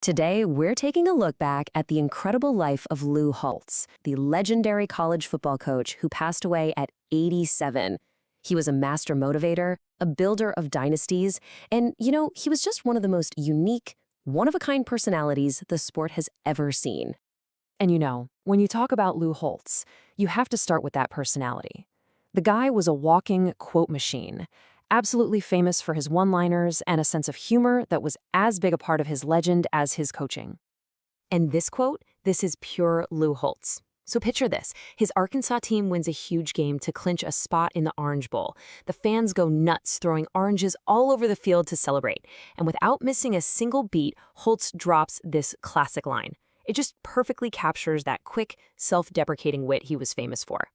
Today, we're taking a look back at the incredible life of Lou Holtz, the legendary college football coach who passed away at 87. He was a master motivator, a builder of dynasties, and, he was just one of the most unique, one-of-a-kind personalities the sport has ever seen. And when you talk about Lou Holtz, you have to start with that personality. The guy was a walking quote machine, absolutely famous for his one-liners and a sense of humor that was as big a part of his legend as his coaching. And this quote, this is pure Lou Holtz. So picture this. His Arkansas team wins a huge game to clinch a spot in the Orange Bowl. The fans go nuts, throwing oranges all over the field to celebrate. And without missing a single beat, Holtz drops this classic line. It just perfectly captures that quick, self-deprecating wit he was famous for.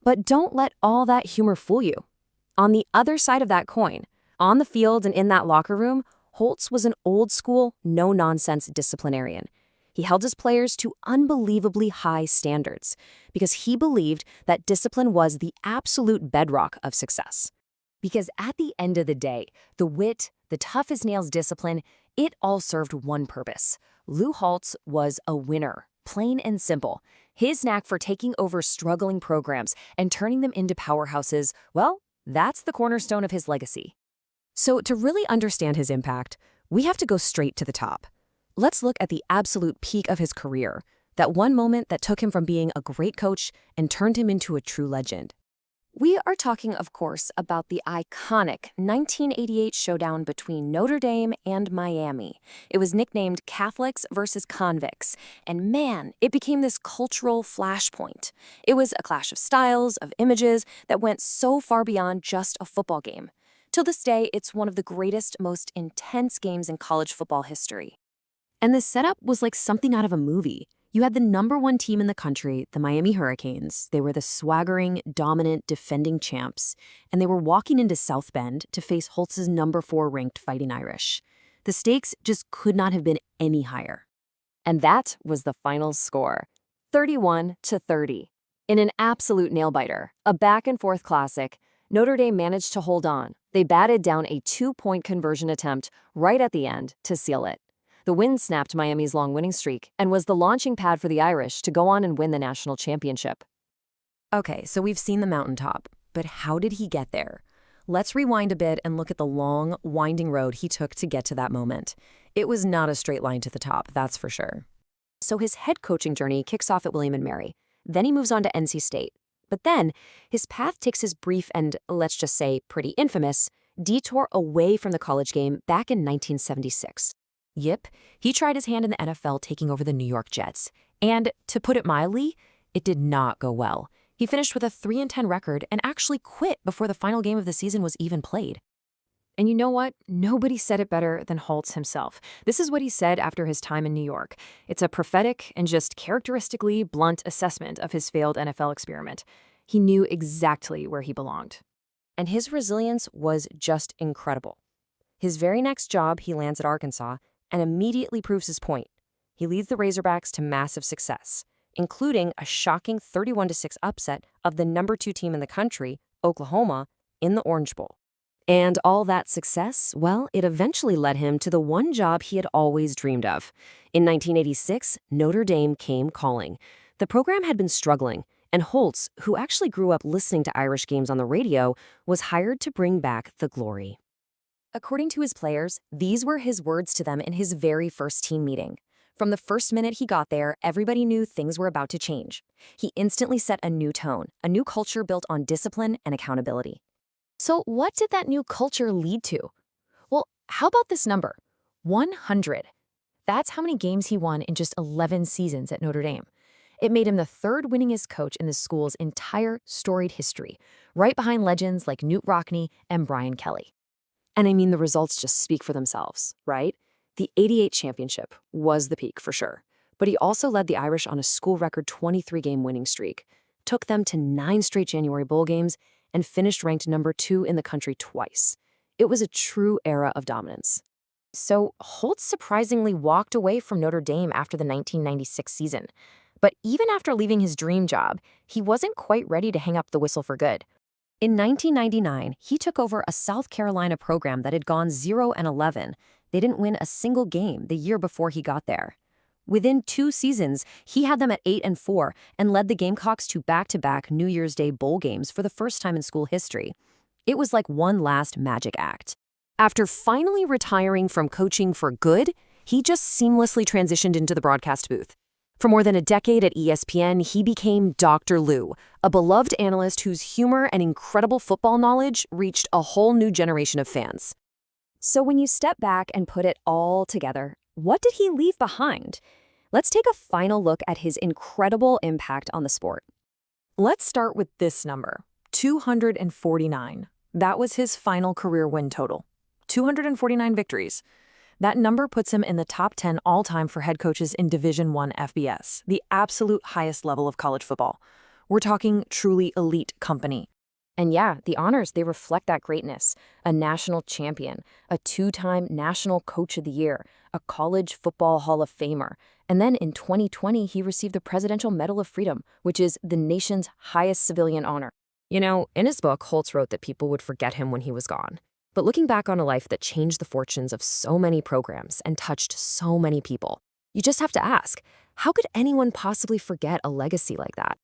But don't let all that humor fool you. On the other side of that coin, on the field and in that locker room, Holtz was an old-school, no-nonsense disciplinarian. He held his players to unbelievably high standards because he believed that discipline was the absolute bedrock of success. Because at the end of the day, the wit, the tough-as-nails discipline, it all served one purpose. Lou Holtz was a winner, plain and simple. His knack for taking over struggling programs and turning them into powerhouses, well, that's the cornerstone of his legacy. So to really understand his impact, we have to go straight to the top. Let's look at the absolute peak of his career, that one moment that took him from being a great coach and turned him into a true legend. We are talking, of course, about the iconic 1988 showdown between Notre Dame and Miami. It was nicknamed Catholics versus Convicts, and man, it became this cultural flashpoint. It was a clash of styles, of images that went so far beyond just a football game. Till this day, it's one of the greatest, most intense games in college football history. And the setup was like something out of a movie. You had the #1 team in the country, the Miami Hurricanes. They were the swaggering, dominant, defending champs, and they were walking into South Bend to face Holtz's #4 ranked Fighting Irish. The stakes just could not have been any higher. And that was the final score, 31-30. In an absolute nail-biter, a back-and-forth classic, Notre Dame managed to hold on. They batted down a 2-point conversion attempt right at the end to seal it. The win snapped Miami's long winning streak and was the launching pad for the Irish to go on and win the national championship. Okay, so we've seen the mountaintop, but how did he get there? Let's rewind a bit and look at the long, winding road he took to get to that moment. It was not a straight line to the top, that's for sure. So his head coaching journey kicks off at William & Mary. Then he moves on to NC State. But then his path takes his brief and, let's just say, pretty infamous, detour away from the college game back in 1976. Yep, he tried his hand in the NFL taking over the New York Jets. And, to put it mildly, it did not go well. He finished with a 3-10 record and actually quit before the final game of the season was even played. And you know what? Nobody said it better than Holtz himself. This is what he said after his time in New York. It's a prophetic and just characteristically blunt assessment of his failed NFL experiment. He knew exactly where he belonged. And his resilience was just incredible. His very next job, he lands at Arkansas and immediately proves his point. He leads the Razorbacks to massive success, including a shocking 31-6 upset of the #2 team in the country, Oklahoma, in the Orange Bowl. And all that success, well, it eventually led him to the one job he had always dreamed of. In 1986, Notre Dame came calling. The program had been struggling, and Holtz, who actually grew up listening to Irish games on the radio, was hired to bring back the glory. According to his players, these were his words to them in his very first team meeting. From the first minute he got there, everybody knew things were about to change. He instantly set a new tone, a new culture built on discipline and accountability. So what did that new culture lead to? Well, how about this number? 100. That's how many games he won in just 11 seasons at Notre Dame. It made him the third winningest coach in the school's entire storied history, right behind legends like Knute Rockne and Brian Kelly. And I mean, the results just speak for themselves, right? The '88 championship was the peak for sure, but he also led the Irish on a school record 23-game winning streak, took them to 9 straight January bowl games, and finished ranked #2 in the country twice. It was a true era of dominance. So Holtz surprisingly walked away from Notre Dame after the 1996 season. But even after leaving his dream job, he wasn't quite ready to hang up the whistle for good. In 1999, he took over a South Carolina program that had gone 0-11, They didn't win a single game the year before he got there. Within 2 seasons, he had them at 8-4 and led the Gamecocks to back-to-back New Year's Day bowl games for the first time in school history. It was like one last magic act. After finally retiring from coaching for good, he just seamlessly transitioned into the broadcast booth. For more than a decade at ESPN, he became Dr. Lou, a beloved analyst whose humor and incredible football knowledge reached a whole new generation of fans. So when you step back and put it all together, what did he leave behind? Let's take a final look at his incredible impact on the sport. Let's start with this number, 249. That was his final career win total. 249 victories. That number puts him in the top 10 all-time for head coaches in Division I FBS, the absolute highest level of college football. We're talking truly elite company. And yeah, the honors, they reflect that greatness. A national champion, a 2-time National Coach of the Year, a College Football Hall of Famer. And then in 2020, he received the Presidential Medal of Freedom, which is the nation's highest civilian honor. You know, in his book, Holtz wrote that people would forget him when he was gone. But looking back on a life that changed the fortunes of so many programs and touched so many people, you just have to ask, how could anyone possibly forget a legacy like that?